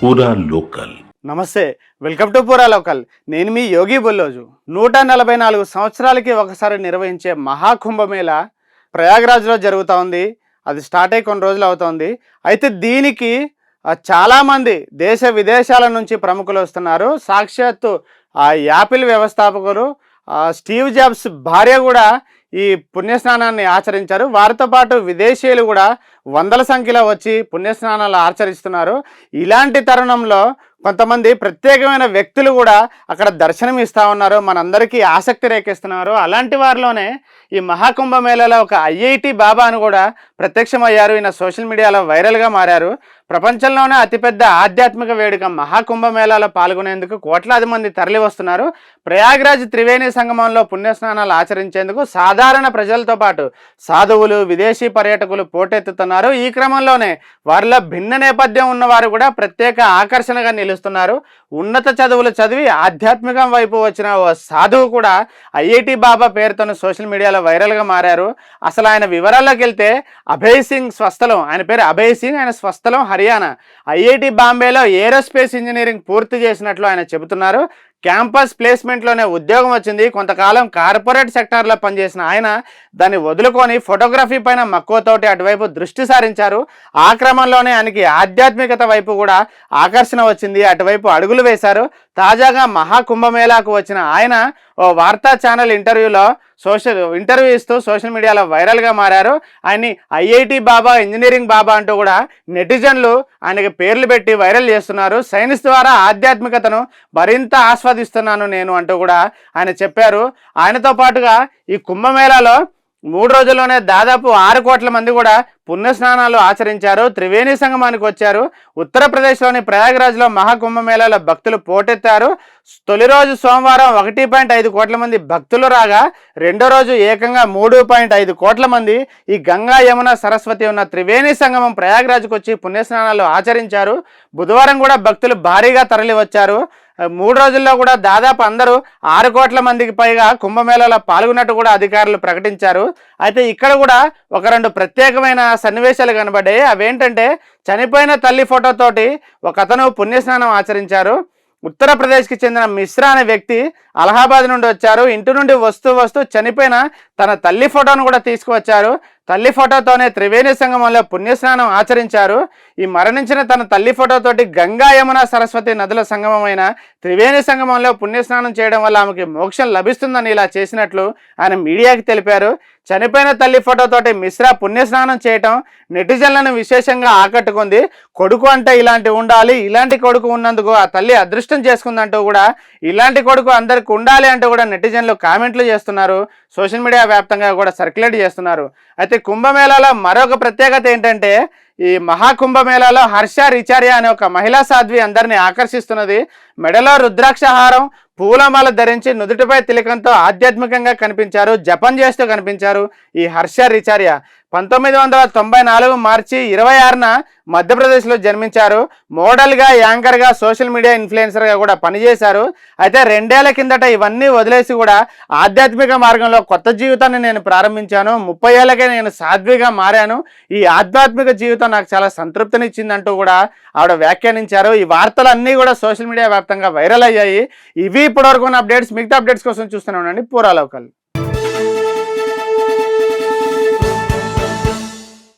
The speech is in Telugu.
పూరా లోకల్. నమస్తే, వెల్కమ్ టు పూరా లోకల్. నేను మీ యోగి బొల్లోజు. 144 సంవత్సరాలకి ఒకసారి నిర్వహించే మహాకుంభమేళ ప్రయాగ్రాజ్లో జరుగుతూ ఉంది. అది స్టార్ట్ అయ్యి కొన్ని రోజులు అవుతుంది. అయితే దీనికి చాలామంది దేశ విదేశాల నుంచి ప్రముఖులు వస్తున్నారు. సాక్షాత్తు యాపిల్ వ్యవస్థాపకులు స్టీవ్ జాబ్స్ భార్య కూడా ఈ పుణ్యస్నానాన్ని ఆచరించారు. వారితో పాటు విదేశీయులు కూడా వందల సంఖ్యలో వచ్చి పుణ్యస్నానాలు ఆచరిస్తున్నారు. ఇలాంటి తరుణంలో కొంతమంది ప్రత్యేకమైన వ్యక్తులు కూడా అక్కడ దర్శనం ఇస్తూ ఉన్నారు, మనందరికీ ఆసక్తి రేకిస్తున్నారు. అలాంటి వారిలోనే ఈ మహాకుంభమేళలో ఒక ఐఐటి బాబా అని కూడా ప్రత్యక్షమయ్యారు. ఈయన సోషల్ మీడియాలో వైరల్గా మారారు. ప్రపంచంలోనే అతిపెద్ద ఆధ్యాత్మిక వేడుక మహాకుంభమేళాలో పాల్గొనేందుకు కోట్లాది మంది తరలి వస్తున్నారు. ప్రయాగ్రాజ్ త్రివేణి సంగమంలో పుణ్యస్నానాలు ఆచరించేందుకు సాధారణ ప్రజలతో పాటు సాధువులు, విదేశీ పర్యాటకులు పోటెత్తుతున్నారు. ఈ క్రమంలోనే వారిలో భిన్న నేపథ్యం ఉన్నవారు కూడా ప్రత్యేక ఆకర్షణగా నిలుస్తున్నారు. ఉన్నత చదువులు చదివి ఆధ్యాత్మికం వైపు వచ్చిన ఓ సాధువు కూడా ఐఐటి బాబా పేరుతో సోషల్ మీడియాలో వైరల్గా మారారు. అసలు ఆయన వివరాల్లోకి వెళ్తే అభయ్ సింగ్ స్వస్థలం, ఆయన పేరు అభయ్ సింగ్, ఆయన స్వస్థలం హర్యానా. ఐఐటి బాంబేలో ఏరోస్పేస్ ఇంజనీరింగ్ పూర్తి చేసినట్లు ఆయన చెబుతున్నారు. క్యాంపస్ ప్లేస్మెంట్లోనే ఉద్యోగం వచ్చింది. కొంతకాలం కార్పొరేట్ సెక్టార్లో పనిచేసిన ఆయన దాన్ని వదులుకొని ఫోటోగ్రఫీ పైన మక్కువతోటి అటువైపు దృష్టి సారించారు. ఆ క్రమంలోనే ఆయనకి ఆధ్యాత్మికత వైపు కూడా ఆకర్షణ వచ్చింది, అటువైపు అడుగులు వేశారు. తాజాగా మహాకుంభమేళాకు వచ్చిన ఆయన ఓ వార్తా ఛానల్ ఇంటర్వ్యూ ఇస్తూ సోషల్ మీడియాలో వైరల్గా మారారు. ఆయన్ని ఐఐటి బాబా, ఇంజనీరింగ్ బాబా అంటూ కూడా నెటిజన్లు ఆయనకి పేర్లు పెట్టి వైరల్ చేస్తున్నారు. సైన్స్ ద్వారా ఆధ్యాత్మికతను మరింత ఆస్వాదిస్తున్నాను నేను అంటూ కూడా ఆయన చెప్పారు. ఆయనతో పాటుగా ఈ కుంభమేళాలో 3 రోజుల్లోనే దాదాపు 6 కోట్ల మంది కూడా పుణ్యస్నానాలు ఆచరించారు. త్రివేణి సంగమానికి వచ్చారు. ఉత్తరప్రదేశ్లోని ప్రయాగ్రాజ్లో మహాకుంభమేళాలో భక్తులు పోటెత్తారు. తొలి రోజు సోమవారం 1.5 కోట్ల మంది భక్తులు రాగా, రెండో రోజు ఏకంగా 3.5 కోట్ల మంది ఈ గంగా, యమున, సరస్వతి ఉన్న త్రివేణి సంగమం ప్రయాగ్రాజ్కు వచ్చి పుణ్యస్నానాలు ఆచరించారు. బుధవారం కూడా భక్తులు భారీగా తరలి వచ్చారు. 3 రోజుల్లో కూడా దాదాపు అందరూ 6 కోట్ల మందికి పైగా కుంభమేళాలో పాల్గొన్నట్టు కూడా అధికారులు ప్రకటించారు. అయితే ఇక్కడ కూడా ఒక 2 ప్రత్యేకమైన సన్నివేశాలు కనబడ్డాయి. అవేంటంటే, చనిపోయిన తల్లి ఫోటోతోటి ఒక అతను పుణ్యస్నానం ఆచరించారు. ఉత్తరప్రదేశ్కి చెందిన మిశ్రా అనే వ్యక్తి అలహాబాద్ నుండి వచ్చారు. ఇంటి నుండి వస్తూ చనిపోయిన తన తల్లి ఫోటోను కూడా తీసుకువచ్చారు. తల్లి ఫోటోతోనే త్రివేణి సంగమంలో పుణ్యస్నానం ఆచరించారు. ఈ మరణించిన తన తల్లి ఫోటోతోటి గంగా, యమున, సరస్వతి నదుల సంగమమైన త్రివేణి సంగమంలో పుణ్యస్నానం చేయడం వల్ల ఆమెకి మోక్షం లభిస్తుందని ఇలా చేసినట్లు ఆయన మీడియాకి తెలిపారు. చనిపోయిన తల్లి ఫోటోతోటి మిశ్రా పుణ్యస్నానం చేయటం నెటిజన్లను విశేషంగా ఆకట్టుకుంది. కొడుకు అంటే ఇలాంటి ఉండాలి, ఇలాంటి కొడుకు ఉన్నందుకు ఆ తల్లి అదృష్టం చేసుకుందంటూ కూడా, ఇలాంటి కొడుకు అందరికి ఉండాలి అంటూ కూడా నెటిజన్లు కామెంట్లు చేస్తున్నారు. సోషల్ మీడియా వ్యాప్తంగా కూడా సర్క్యులేట్ చేస్తున్నారు. అయితే కుంభమేళాలో మరొక ప్రత్యేకత ఏంటంటే, ఈ మహాకుంభమేళాలో హర్ష రిచార్య అనే ఒక మహిళా సాధ్వి అందరినీ ఆకర్షిస్తున్నది. మెడలో రుద్రాక్షహారం, పూలమాల ధరించి నుదుటిపై తిలకంతో ఆధ్యాత్మికంగా కనిపించారు. జపం చేస్తూ కనిపించారు ఈ హర్ష రిచార్య. 1994 మార్చి 26న మధ్యప్రదేశ్లో జన్మించారు. మోడల్గా, యాంకర్గా, సోషల్ మీడియా ఇన్ఫ్లుయెన్సర్గా కూడా పనిచేశారు. అయితే 2 ఏళ్ల కిందట ఇవన్నీ వదిలేసి కూడా ఆధ్యాత్మిక మార్గంలో కొత్త జీవితాన్ని నేను ప్రారంభించాను. 30 ఏళ్ళకే నేను సాధ్విగా మారాను. ఈ ఆధ్యాత్మిక జీవితం నాకు చాలా సంతృప్తినిచ్చిందంటూ కూడా ఆవిడ వ్యాఖ్యానించారు. ఈ వార్తలన్నీ కూడా సోషల్ మీడియా వ్యాప్తంగా వైరల్ అయ్యాయి. ఇవి ఇప్పటివరకు ఉన్న అప్డేట్స్. మిగతా అప్డేట్స్ కోసం చూస్తూనే ఉండండి పూరా లోకల్.